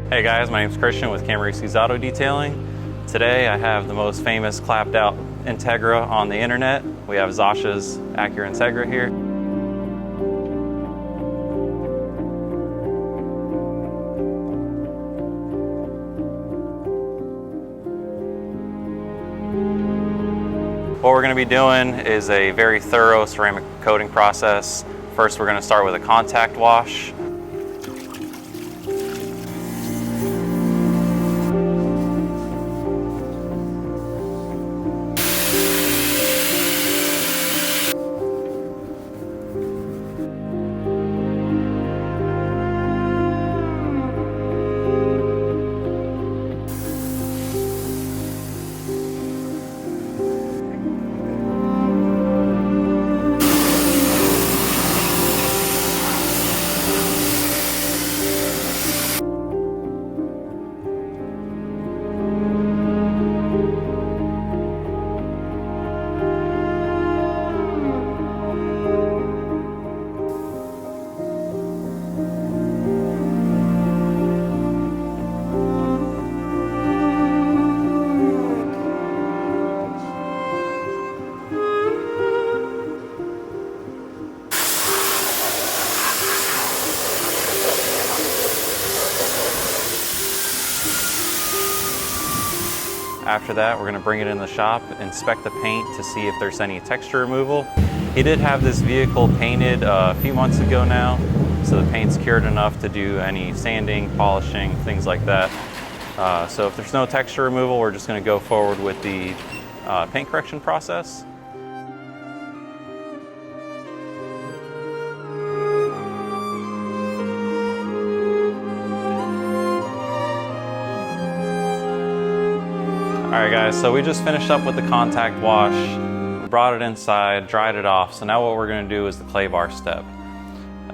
Hey guys, my name is Christian with Camski's Auto Detailing. Today I have the most famous clapped out Integra on the internet. We have Zosh's Acura Integra here. What we're going to be doing is a very thorough ceramic coating process. First we're going to start with a contact wash. After that, we're going to bring it in the shop, inspect the paint to see if there's any texture removal. He did have this vehicle painted a few months ago now, so the paint's cured enough to do any sanding, polishing, things like that. So if there's no texture removal, we're just going to go forward with the paint correction process. Alright guys, so we just finished up with the contact wash, we brought it inside, dried it off, so now what we're going to do is the clay bar step.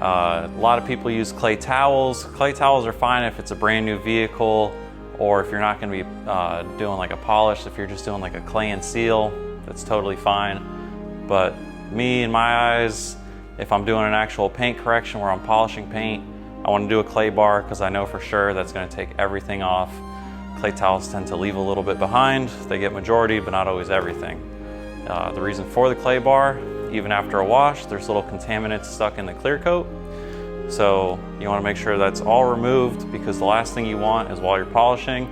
A lot of people use clay towels. Clay towels are fine if it's a brand new vehicle, or if you're not going to be doing like a polish. If you're just doing like a clay and seal, that's totally fine. But me, in my eyes, if I'm doing an actual paint correction where I'm polishing paint, I want to do a clay bar because I know for sure that's going to take everything off. Clay towels tend to leave a little bit behind. They get majority, but not always everything. The reason for the clay bar, even after a wash, there's little contaminants stuck in the clear coat. So you want to make sure that's all removed, because the last thing you want is while you're polishing,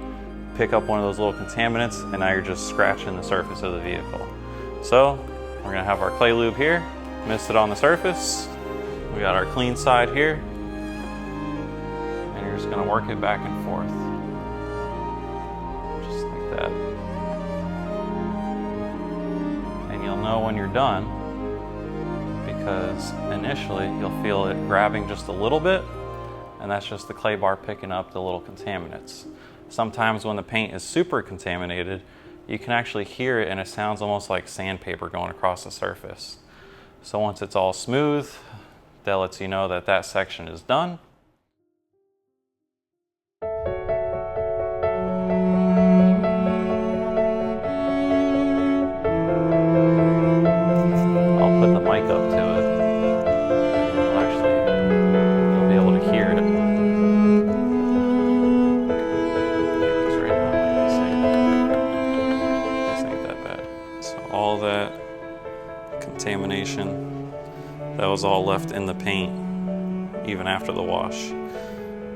pick up one of those little contaminants and now you're just scratching the surface of the vehicle. So we're going to have our clay lube here, mist it on the surface. We got our clean side here, and you're just going to work it back and forth. That. And you'll know when you're done, because initially you'll feel it grabbing just a little bit, and that's just the clay bar picking up the little contaminants. Sometimes when the paint is super contaminated, you can actually hear it and it sounds almost like sandpaper going across the surface. So once it's all smooth, that lets you know that that section is done. Up to it, you'll be able to hear it. Because right now, this ain't that bad. So all that contamination, that was all left in the paint, even after the wash.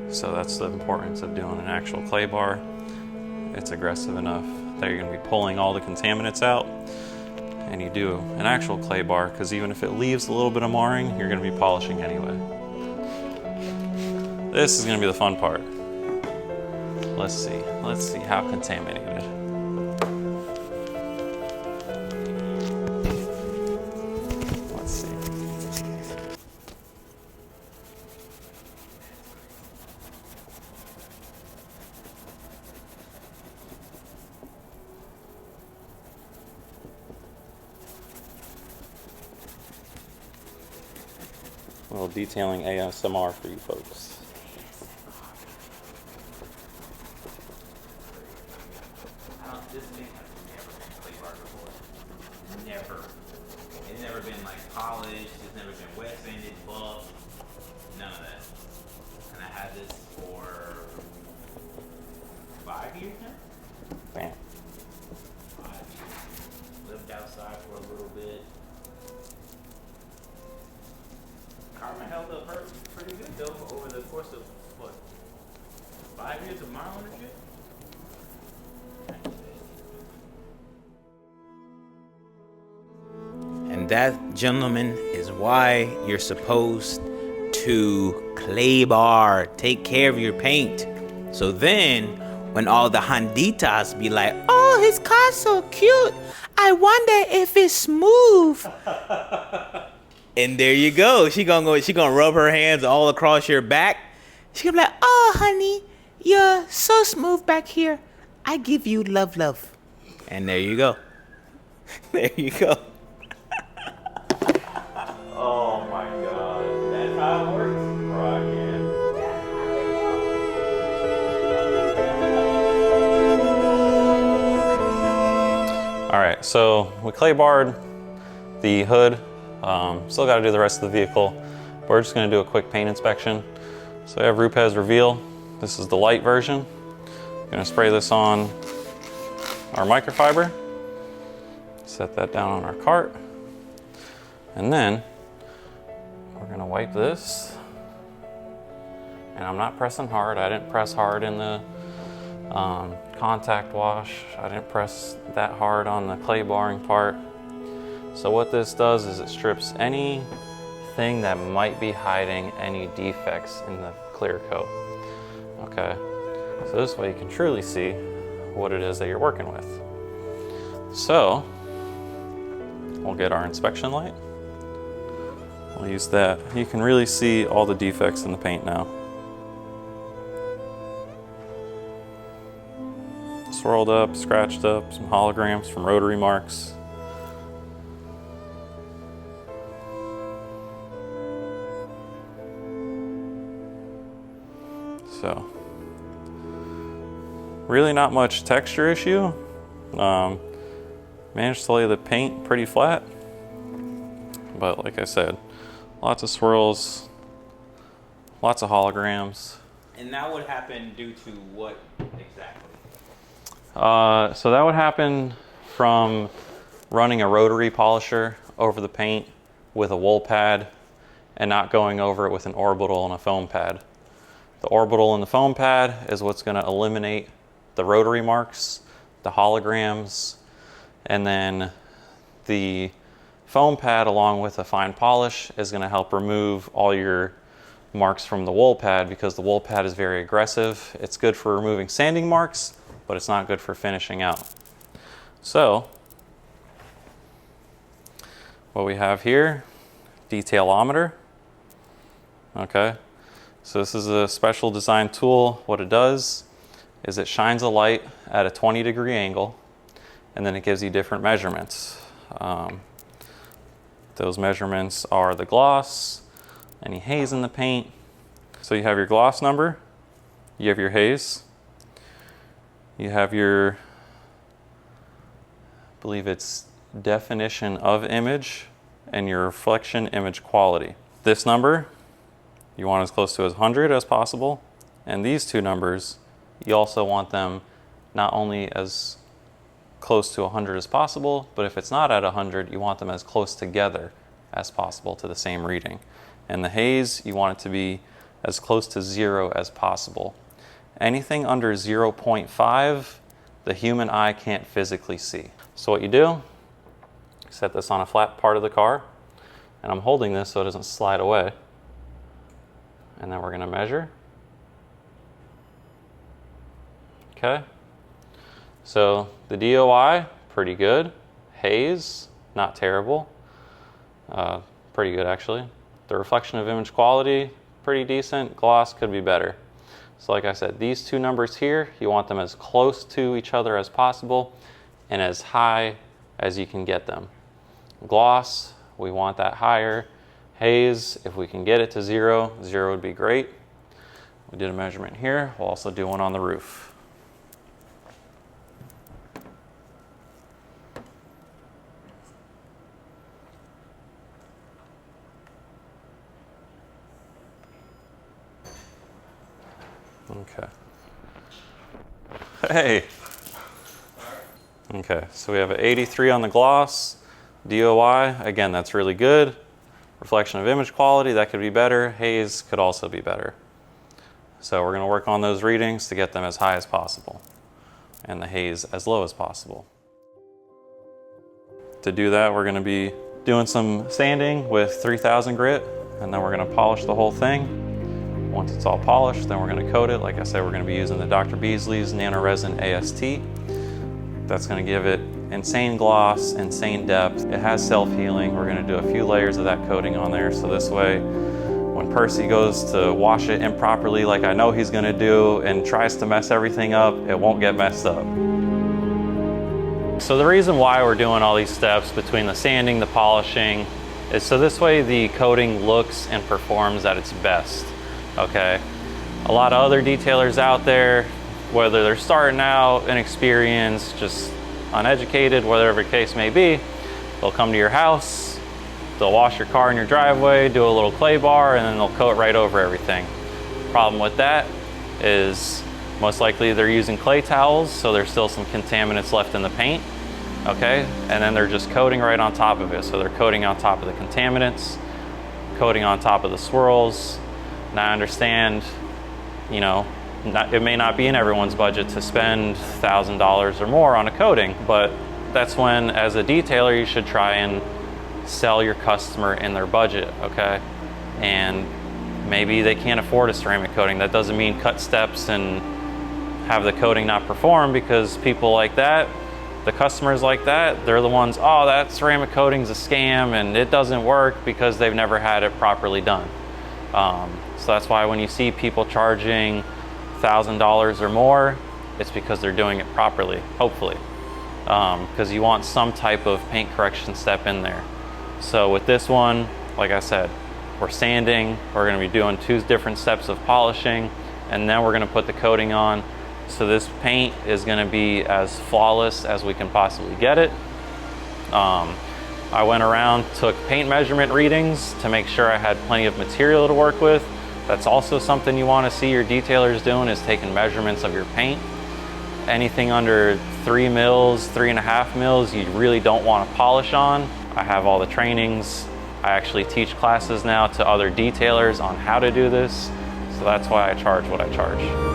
So that's the importance of doing an actual clay bar. It's aggressive enough that you're going to be pulling all the contaminants out. And you do an actual clay bar, because even if it leaves a little bit of marring, you're going to be polishing anyway. This is going to be the fun part. Let's see how contaminated. Let's see. A little detailing ASMR for you folks. This thing has never been clay bar before. Never. It's never been like polished. It's never been wet sanded, buffed. None of that. And I had this for 5 years now? Bam. 5 years. Lived outside for a little bit. Karma held up pretty good though over the course of what? 5 years of my ownership? And that, gentlemen, is why you're supposed to clay bar, take care of your paint. So then, when all the Honditas be like, oh, his car's so cute, I wonder if it's smooth. And there you go. She gonna rub her hands all across your back. She gonna be like, oh, honey, you're so smooth back here. I give you love, love. And there you go. There you go. Oh my God. That's how it works? Rockin'. All right, so we clay barred the hood. Still got to do the rest of the vehicle. We're just going to do a quick paint inspection. So we have Rupes Reveal. This is the light version. I'm going to spray this on our microfiber. Set that down on our cart. And then we're going to wipe this. And I'm not pressing hard. I didn't press hard in the contact wash. I didn't press that hard on the clay barring part. So what this does is it strips anything that might be hiding any defects in the clear coat. Okay, so this way you can truly see what it is that you're working with. So we'll get our inspection light. We'll use that. You can really see all the defects in the paint now. Swirled up, scratched up, some holograms from rotary marks. So, really not much texture issue. Managed to lay the paint pretty flat. But like I said, lots of swirls, lots of holograms. And that would happen due to what exactly? So that would happen from running a rotary polisher over the paint with a wool pad and not going over it with an orbital and a foam pad. The orbital and the foam pad is what's going to eliminate the rotary marks, the holograms, and then the foam pad along with a fine polish is going to help remove all your marks from the wool pad, because the wool pad is very aggressive. It's good for removing sanding marks, but it's not good for finishing out. So what we have here, detailometer. Okay, so this is a special design tool. What it does is it shines a light at a 20-degree angle, and then it gives you different measurements. Those measurements are the gloss, any haze in the paint. So you have your gloss number, you have your haze, you have your, I believe it's definition of image, and your reflection image quality. This number, you want as close to as 100 as possible. And these two numbers, you also want them not only as close to 100 as possible, but if it's not at 100, you want them as close together as possible to the same reading. And the haze, you want it to be as close to 0 as possible. Anything under 0.5, the human eye can't physically see. So what you do, set this on a flat part of the car, and I'm holding this so it doesn't slide away. And then we're going to measure. Okay. So the DOI, pretty good. Haze, not terrible. Pretty good actually. The reflection of image quality, pretty decent. Gloss could be better. So like I said, these two numbers here, you want them as close to each other as possible and as high as you can get them. Gloss, we want that higher. Haze, if we can get it to 0, 0 would be great. We did a measurement here. We'll also do one on the roof. Okay. Hey. Okay, so we have an 83 on the gloss. DOI, again, that's really good. Reflection of image quality, that could be better. Haze could also be better. So we're going to work on those readings to get them as high as possible and the haze as low as possible. To do that, we're going to be doing some sanding with 3000 grit, and then we're going to polish the whole thing. Once it's all polished, then we're going to coat it. Like I said, we're going to be using the Dr. Beasley's Nano Resin AST. That's going to give it insane gloss, insane depth. It has self-healing. We're going to do a few layers of that coating on there, so this way when Percy goes to wash it improperly like I know he's going to do and tries to mess everything up, it won't get messed up. So the reason why we're doing all these steps between the sanding, the polishing, is so this way the coating looks and performs at its best, okay? A lot of other detailers out there, whether they're starting out, inexperienced, just uneducated, whatever the case may be, they'll come to your house, they'll wash your car in your driveway, do a little clay bar, and then they'll coat right over everything. Problem with that is most likely they're using clay towels, so there's still some contaminants left in the paint, okay? And then they're just coating right on top of it. So they're coating on top of the contaminants, coating on top of the swirls. Now I understand, you know, it may not be in everyone's budget to spend $1,000 or more on a coating, but that's when, as a detailer, you should try and sell your customer in their budget, okay? And maybe they can't afford a ceramic coating. That doesn't mean cut steps and have the coating not perform, because people like that, the customers like that, they're the ones, oh, that ceramic coating's a scam and it doesn't work, because they've never had it properly done. So that's why when you see people charging $1,000 or more, it's because they're doing it properly, hopefully. Because you want some type of paint correction step in there. So with this one, like I said, we're sanding, we're going to be doing 2 different steps of polishing, and then we're going to put the coating on. So this paint is going to be as flawless as we can possibly get it. I went around, took paint measurement readings to make sure I had plenty of material to work with. That's also something you want to see your detailers doing, is taking measurements of your paint. Anything under 3 mils, 3.5 mils, you really don't want to polish on. I have all the trainings. I actually teach classes now to other detailers on how to do this. So that's why I charge what I charge.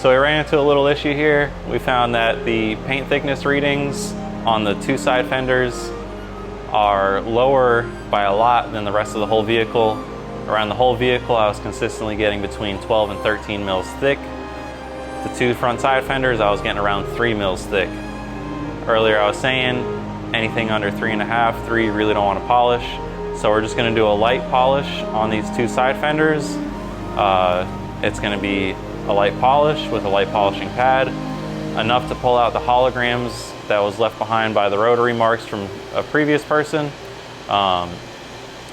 So we ran into a little issue here. We found that the paint thickness readings on the 2 side fenders are lower by a lot than the rest of the whole vehicle. Around the whole vehicle, I was consistently getting between 12 and 13 mils thick. The 2 front side fenders, I was getting around 3 mils thick. Earlier I was saying anything under 3.5, 3, you really don't want to polish. So we're just going to do a light polish on these 2 side fenders. It's going to be a light polish with a light polishing pad, enough to pull out the holograms that was left behind by the rotary marks from a previous person.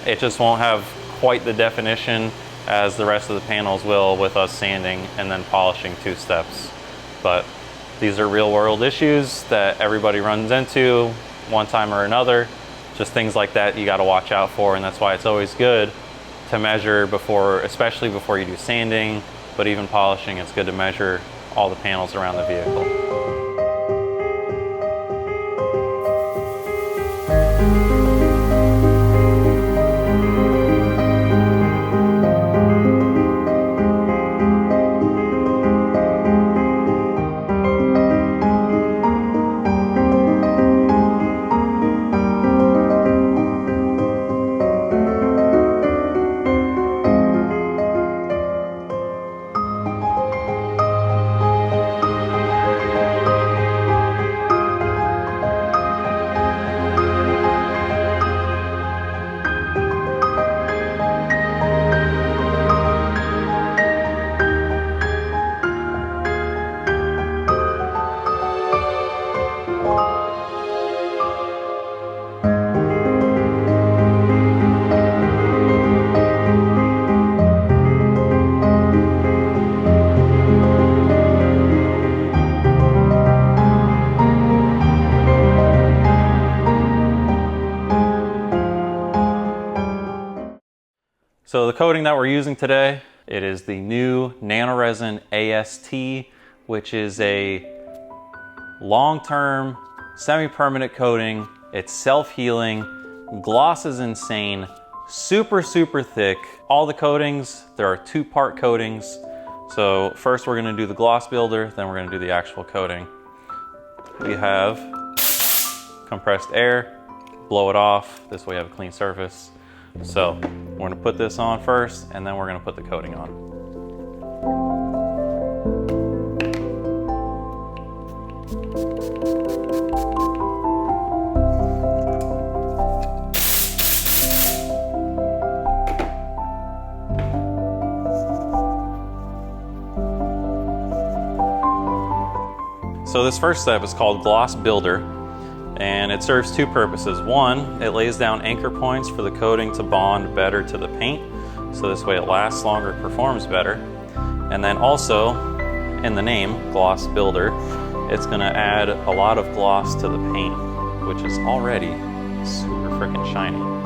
It just won't have quite the definition as the rest of the panels will with us sanding and then polishing 2 steps. But these are real world issues that everybody runs into one time or another. Just things like that you got to watch out for, and that's why it's always good to measure before, especially before you do sanding, but even polishing, it's good to measure all the panels around the vehicle. So the coating that we're using today, it is the new nanoresin AST, which is a long-term semi-permanent coating. It's self-healing, gloss is insane, super thick. All the coatings, there are 2-part coatings. So first we're gonna do the gloss builder, then we're gonna do the actual coating. We have compressed air, blow it off, this way you have a clean surface. So we're gonna put this on first, and then we're gonna put the coating on. So this first step is called Gloss Builder, and it serves 2 purposes. One, it lays down anchor points for the coating to bond better to the paint, so this way it lasts longer, performs better. And then also, in the name, Gloss Builder, it's gonna add a lot of gloss to the paint, which is already super freaking shiny.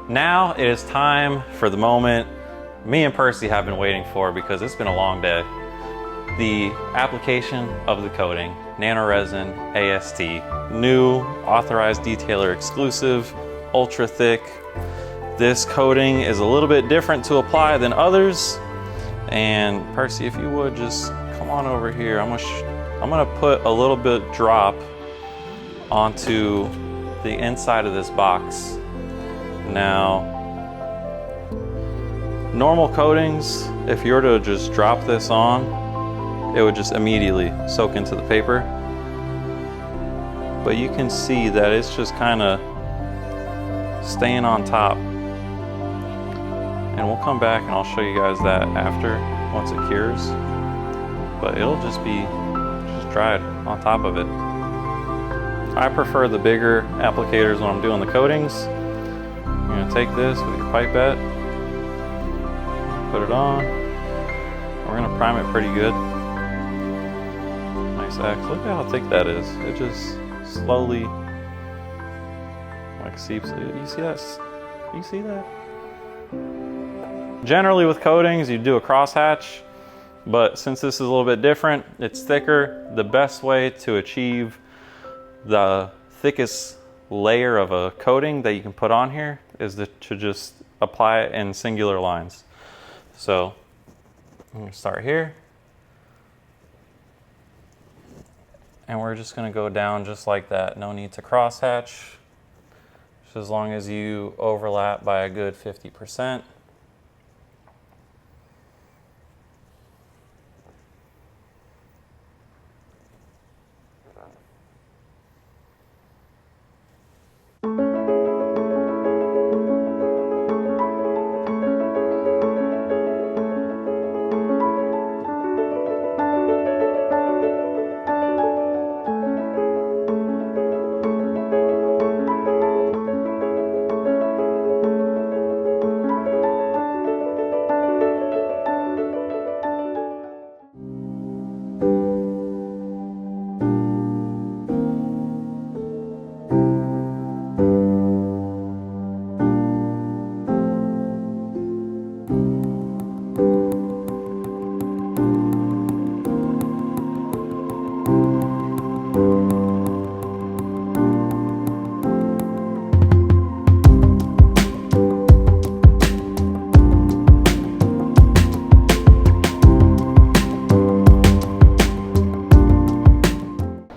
Now it is time for the moment me and Percy have been waiting for, because it's been a long day. The application of the coating, nanoresin AST, new authorized detailer exclusive, ultra thick. This coating is a little bit different to apply than others. And Percy, if you would just come on over here, I'm gonna put a little bit drop onto the inside of this box. Now, normal coatings, if you were to just drop this on, it would just immediately soak into the paper. But you can see that it's just kind of staying on top. And we'll come back and I'll show you guys that after, once it cures. But it'll just be dried on top of it. I prefer the bigger applicators when I'm doing the coatings. You're gonna take this with your pipette, put it on. We're gonna prime it pretty good. Nice axe. Look at how thick that is. It just slowly like seeps. You see that? You see that? Generally with coatings, you do a crosshatch, but since this is a little bit different, it's thicker. The best way to achieve the thickest layer of a coating that you can put on here is to just apply it in singular lines. So I'm gonna start here, and we're just gonna go down just like that. No need to crosshatch, just as long as you overlap by a good 50%.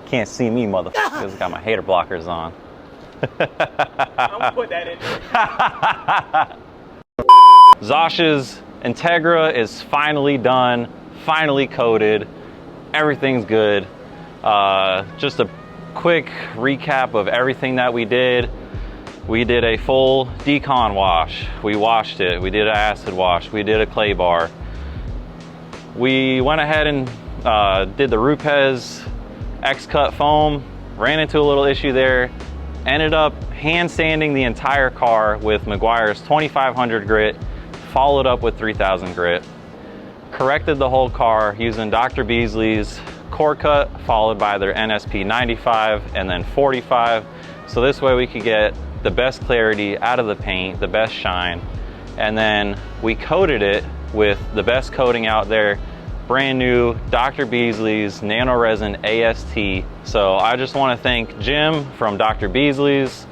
Can't see me, motherfuckers. Got my hater blockers on. I'm gonna put that in there. Zosh's Integra is finally done, finally coated. Everything's good. Just a quick recap of everything that we did. We did a full decon wash. We washed it. We did an acid wash. We did a clay bar. we went ahead and did the Rupes X-Cut foam, ran into a little issue there, ended up hand sanding the entire car with Meguiar's 2500 grit, followed up with 3000 grit, corrected the whole car using Dr. Beasley's core cut, followed by their NSP 95 and then 45. So this way we could get the best clarity out of the paint, the best shine. And then we coated it with the best coating out there, brand new Dr. Beasley's nano resin AST. So I just want to thank Jim from Dr. Beasley's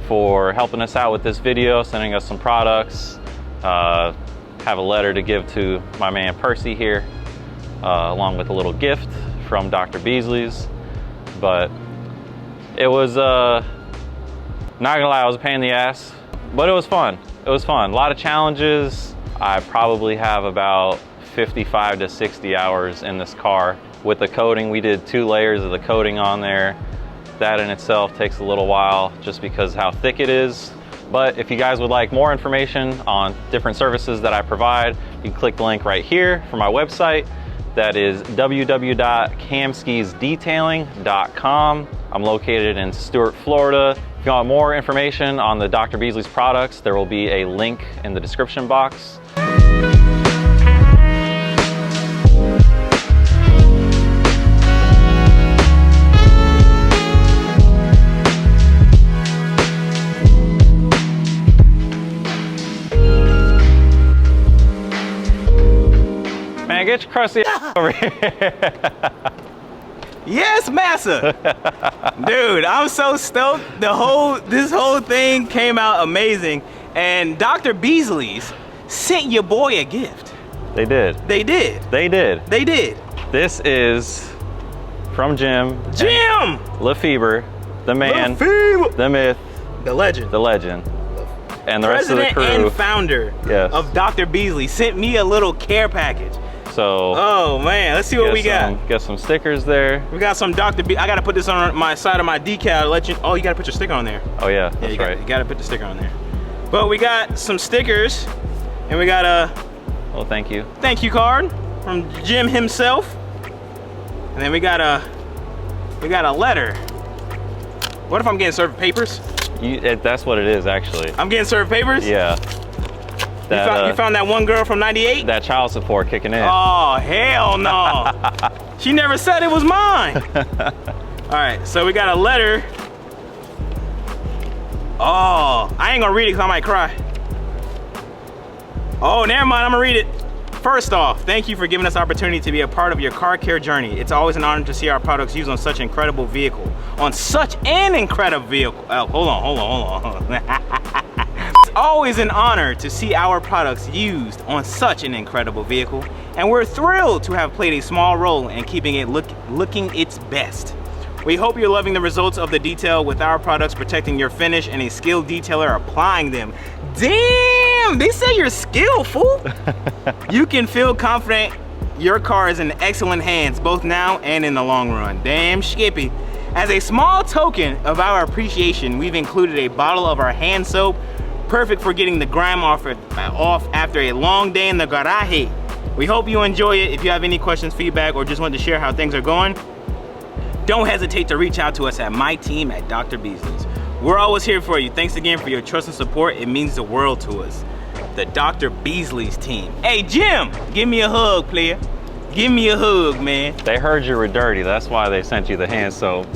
for helping us out with this video, sending us some products. Have a letter to give to my man Percy here, along with a little gift from Dr. Beasley's. But it was, not gonna lie, it was a pain in the ass, but it was fun. It was fun. A lot of challenges. I probably have about 55 to 60 hours in this car. With the coating, we did 2 layers of the coating on there. That in itself takes a little while just because how thick it is. But if you guys would like more information on different services that I provide, you can click the link right here for my website. That is www.camskisdetailing.com. I'm located in Stuart, Florida. If you want more information on the Dr. Beasley's products, there will be a link in the description box. Man, get your crusty over here. Yes, massa. Dude, I'm so stoked. This whole thing came out amazing. And Dr. Beasley's sent your boy a gift. They did. They did. They did. They did. This is from Jim. Jim! Lefebvre, the man, Lefebvre. the myth, The legend. the legend. And the rest of the crew. President and founder of Dr. Beasley sent me a little care package. So, oh man, let's see what we got. Got some stickers there. We got some Dr. B. I gotta put this on my side of my decal to let you. Oh, you gotta put your sticker on there. Oh yeah, that's right. You gotta put the sticker on there. But we got some stickers, and we got a well, thank you card from Jim himself, and then we got a letter. What if I'm getting served papers? That's what it is actually. I'm getting served papers? Yeah. You found that one girl from '98? That child support kicking in. Oh, hell no. She never said it was mine. All right, so we got a letter. Oh, I ain't gonna read it because I might cry. Oh, never mind, I'm gonna read it. First off, thank you for giving us the opportunity to be a part of your car care journey. It's always an honor to see our products used on such an incredible vehicle. Oh, hold on. It's always an honor to see our products used on such an incredible vehicle, and we're thrilled to have played a small role in keeping it looking its best. We hope you're loving the results of the detail with our products protecting your finish and a skilled detailer applying them. Damn, they say you're skillful. You can feel confident your car is in excellent hands both now and in the long run. Damn Skippy. As a small token of our appreciation, we've included a bottle of our hand soap, perfect for getting the grime off after a long day in the garage. We hope you enjoy it. If you have any questions, feedback, or just want to share how things are going, don't hesitate to reach out to us at my team at Dr. Beasley's. We're always here for you. Thanks again for your trust and support. It means the world to us. The Dr. Beasley's team. Hey, Jim, give me a hug, player. Give me a hug, man. They heard you were dirty. That's why they sent you the hand soap.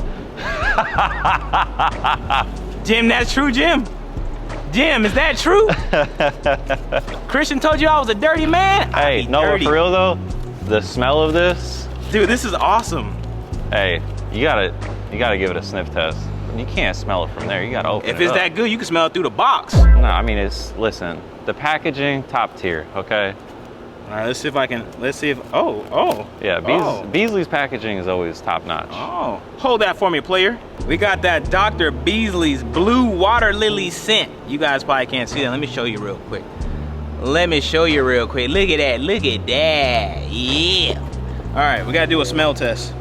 Jim, that's true, Jim? Jim, is that true? Christian told you I was a dirty man? Hey, no, but for real though, the smell of this. Dude, this is awesome. Hey, you gotta give it a sniff test. You can't smell it from there. You gotta open it. If it's that good, you can smell it through the box. No, I mean, listen, the packaging, top tier, okay? All right, let's see if, Yeah, Beasley's packaging is always top notch. Oh, hold that for me, player. We got that Dr. Beasley's Blue Water Lily scent. You guys probably can't see that. Let me show you real quick. Look at that, yeah. All right, we gotta do a smell test.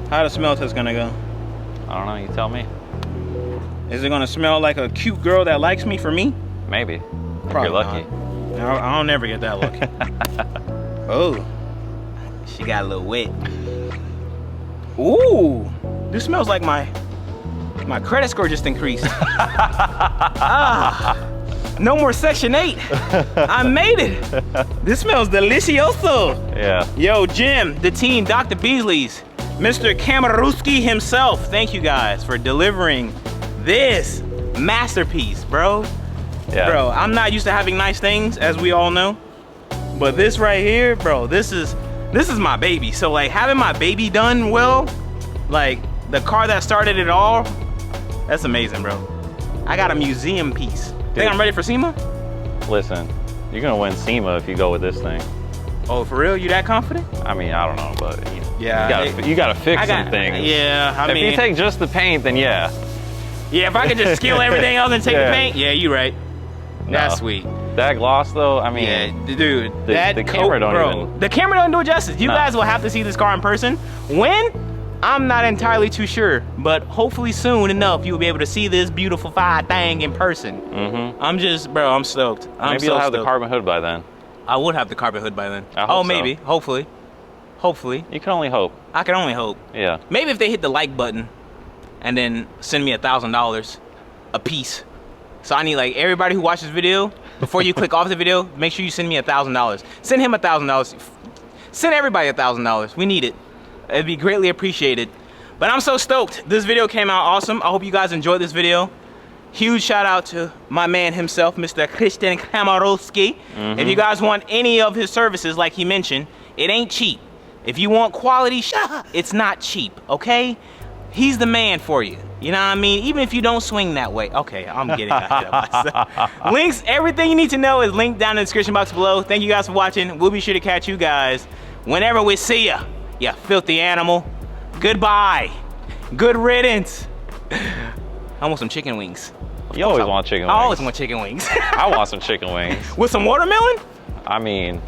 How the smell test gonna go? I don't know, you tell me. Is it gonna smell like a cute girl that likes me for me? Maybe, Probably if you're lucky. I don't never get that lucky. Oh, She got a little wet. Ooh, this smells like my credit score just increased. No more Section 8. I made it. This smells delicioso. Yeah. Yo, Jim, the team, Dr. Beasley's, Mr. Kamaruski himself, thank you guys for delivering this masterpiece, bro. Yeah. Bro, I'm not used to having nice things, as we all know. But this right here, bro, this is my baby. So like having my baby done well, like the car that started it all, that's amazing, bro. I got a museum piece. Think I'm ready for SEMA? Listen, you're gonna win SEMA if you go with this thing. Oh, for real? You that confident? I mean, I don't know, but Yeah, you gotta fix some things. Yeah, I mean, if you take just the paint, then yeah. Yeah, if I could just skill everything else and take the paint, yeah, you right. That's sweet. That gloss though, I mean, Yeah, dude, the camera don't even. The camera don't do it justice. You guys will have to see this car in person. When? I'm not entirely too sure, but hopefully soon enough you'll be able to see this beautiful fine thing in person. I'm just, bro, I'm stoked. Maybe you'll have the carbon hood by then. I would have the carbon hood by then. I hope so. Maybe, hopefully. You can only hope. I can only hope. Yeah. Maybe if they hit the like button and then send me $1,000 a piece. So I need like everybody who watches this video, before you click off the video, make sure you send me $1,000. Send him $1,000. Send everybody $1,000. We need it. It'd be greatly appreciated. But I'm so stoked. This video came out awesome. I hope you guys enjoyed this video. Huge shout out to my man himself, Mr. Christian Kamarowski. If you guys want any of his services, like he mentioned, it ain't cheap. If you want quality, it's not cheap, okay? He's the man for you. You know what I mean? Even if you don't swing that way. Okay, I'm getting ahead of myself. Links, everything you need to know is linked down in the description box below. Thank you guys for watching. We'll be sure to catch you guys whenever we see ya. You filthy animal. Goodbye. Good riddance. I want some chicken wings. You always want chicken wings. I always want chicken wings. I want some chicken wings. With some watermelon? I mean,